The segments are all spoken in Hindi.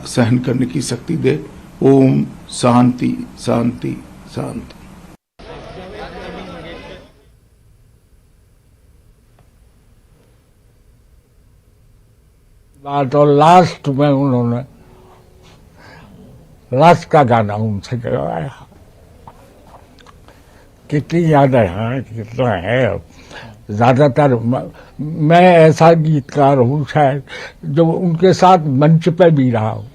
सहन करने की शक्ति दे। ओम शांति शांति शांति। बात और लास्ट में उन्होंने लास्ट का गाना उनसे करवाया। कितनी यादें हैं, कितना है। ज्यादातर मैं ऐसा गीतकार हूँ शायद जो उनके साथ मंच पे भी रहा हूँ।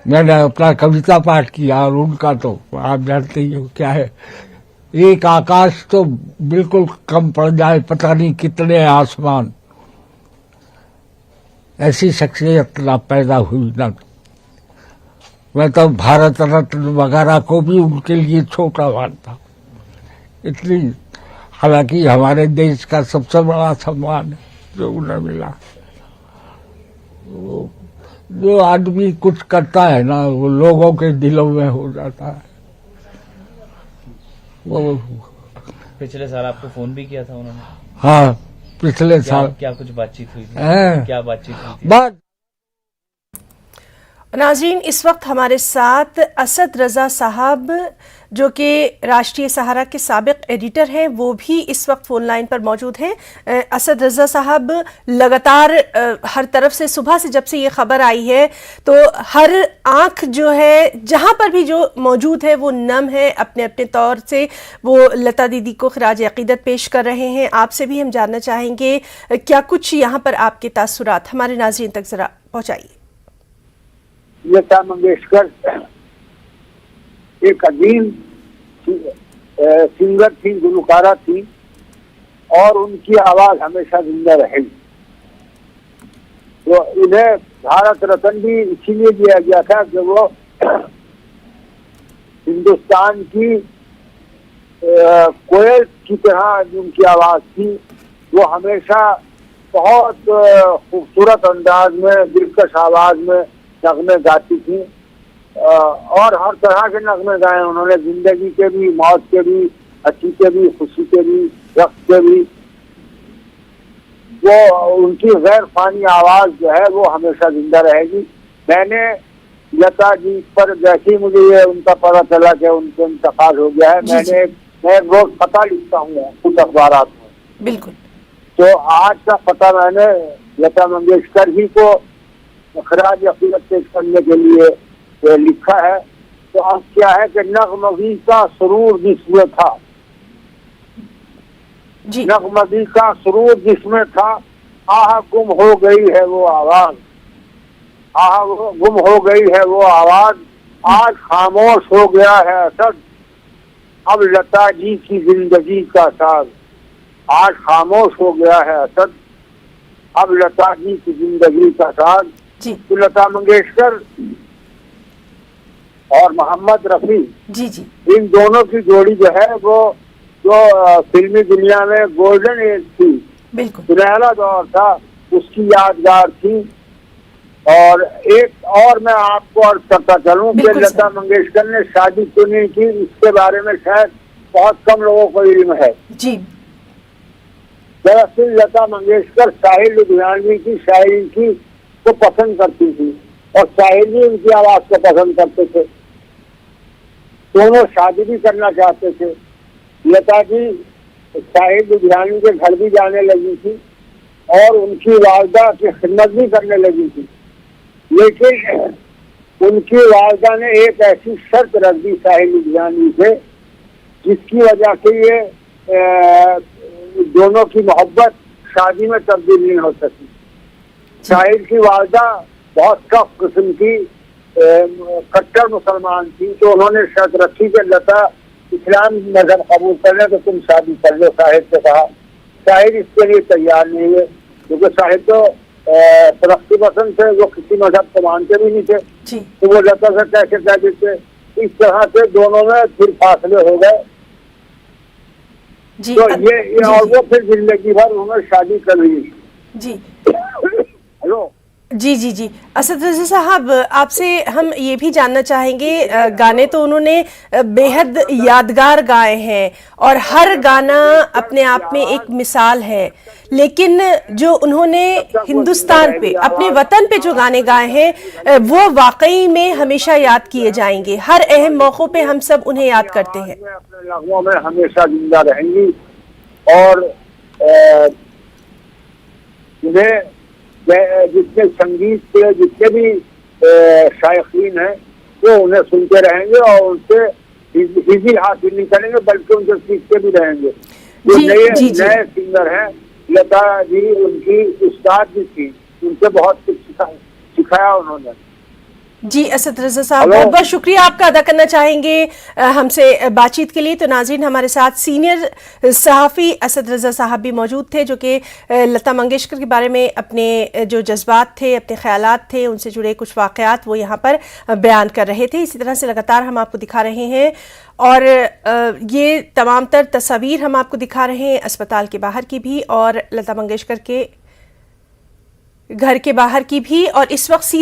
मैंने अपना कविता पाठ किया और उनका तो आप जानते ही हो क्या है। एक आकाश तो बिल्कुल कम पड़ जाए, पता नहीं कितने आसमान। ऐसी शख्सियत ना पैदा हुई ना। मैं तो भारत रत्न वगैरह को भी उनके लिए छोटा मानता। इतनी, हालांकि हमारे देश का सबसे बड़ा सम्मान है जो उन्हें मिला। जो आदमी कुछ करता है ना, वो लोगों के दिलों में हो जाता है। वो पिछले साल आपको फोन भी किया था उन्होंने? हाँ, पिछले साल। क्या कुछ बातचीत हुई थी? क्या बातचीत हुई थी? नाज़रीन, इस वक्त हमारे साथ असद रजा साहब जो कि राष्ट्रीय सहारा के साबिक एडिटर हैं, वो भी इस वक्त फोन लाइन पर मौजूद हैं। असद रजा साहब, लगातार हर तरफ से सुबह से जब से ये खबर आई है तो हर आंख जो है जहां पर भी जो मौजूद है वो नम है। अपने अपने तौर से वो लता दीदी को खराज अकीदत पेश कर रहे हैं। आपसे भी हम जानना चाहेंगे क्या कुछ यहाँ पर आपके तासुरात हमारे नाज़रीन तक जरा पहुँचाइए। लता मंगेशकर एक अजीम सिंगर थी, गुलकारा थी और उनकी आवाज हमेशा जिंदा रहेगी। तो इन्हें भारत रत्न भी इसीलिए दिया गया था कि वो हिंदुस्तान की कोयल की तरह उनकी आवाज थी। वो हमेशा बहुत खूबसूरत अंदाज में, दिलकश आवाज में नगमे गाती थी और हर तरह के नगमे गाए उन्होंने, जिंदगी के भी, मौत के भी, अच्छी के भी, खुशी के भी, रक्त के भी। वो उनकी गैर फानी आवाज जो है वो हमेशा जिंदा रहेगी। मैंने लता जी पर जैसे ही मुझे ये उनका पता चला कि उनका इंतकाल हो गया है, मैं रोज पता लिखता हूँ कुछ अखबारात में। बिल्कुल। तो आज का पता मैंने लता मंगेशकर ही को खराज अकीदत पेश करने के लिए लिखा है। तो अब क्या है कि नगमगी का सुरूर जिसमें था, नगमगी का सुरूर जिसमें था, आह गुम हो गई है वो आवाज, आह गुम हो गई है वो आवाज, आज खामोश हो गया है असद, अब लता जी की जिंदगी का साज। आज खामोश हो गया है असद, अब लता जी की जिंदगी का साज। तो लता मंगेशकर और मोहम्मद रफी इन दोनों की जोड़ी जो है वो जो फिल्मी दुनिया में गोल्डन एज थी, सुनहरा दौर था, उसकी यादगार थी। और एक और मैं आपको अर्ज करता चलूं कि लता मंगेशकर ने शादी क्यों नहीं की, इसके बारे में शायद बहुत कम लोगों को इल्म है। दरअसल लता मंगेशकर साहिर लुधियानवी की शायरी की को पसंद करती थी और साहिर भी उनकी आवाज को पसंद करते थे। दोनों शादी भी करना चाहते थे। लता जी साहिर लुधियानवी के घर भी जाने लगी थी और उनकी वालदा की खिदमत भी करने लगी थी, लेकिन उनकी वालदा ने एक ऐसी शर्त रख दी साहिर लुधियानवी से जिसकी वजह से ये दोनों की मोहब्बत शादी में तब्दील नहीं हो सकी। साहिर की वालदा बहुत टफ किस्म की कट्टर मुसलमान थी, तो उन्होंने शर्त रखी कि लता इस्लाम मजहब कबूल कर ले तो तुम शादी कर लो। साहिर से कहा, साहिर इसके लिए तैयार नहीं है क्योंकि साहिर तो तरक्की पसंद थे, वो किसी मजहब को मानते भी नहीं थे। तो वो लता से कैसे कह देते। इस तरह से दोनों में फिर फासले हो गए। तो ये और वो फिर जिंदगी भर उन्होंने शादी कर ली। हेलो जी जी जी, असद रज़ा साहब, आपसे हम ये भी जानना चाहेंगे, गाने तो उन्होंने बेहद यादगार गाए हैं और हर गाना अपने आप में एक मिसाल है, लेकिन जो उन्होंने हिंदुस्तान पे, अपने वतन पे जो गाने गाए हैं वो वाकई में हमेशा याद किए जाएंगे। हर अहम मौक़ों पे हम सब उन्हें याद करते हैं। अपने लहज़ों में हमेशा जिंदा रहेंगी और उन्हें जितने संगीत के जितने भी शायकीन हैं वो उन्हें सुनते रहेंगे और उनसे हिज़ी हासिल नहीं करेंगे बल्कि उनसे सीखते भी रहेंगे। जो नए सिंगर हैं, लता जी उनकी उस्ताद भी थी, उनसे बहुत कुछ सिखाया उन्होंने। जी असद रज़ा साहब, बहुत बहुत शुक्रिया आपका अदा करना चाहेंगे हमसे बातचीत के लिए। तो नाज़रीन, हमारे साथ सीनियर सहाफ़ी असद रज़ा साहब भी मौजूद थे, जो कि लता मंगेशकर के बारे में अपने जो जज्बात थे, अपने ख्यालात थे, उनसे जुड़े कुछ वाक़यात वो यहाँ पर बयान कर रहे थे। इसी तरह से लगातार हम आपको दिखा रहे हैं और ये तमाम तर तस्वीर हम आपको दिखा रहे हैं अस्पताल के बाहर की भी और लता मंगेशकर के घर के बाहर की भी। और इस वक्त सीधे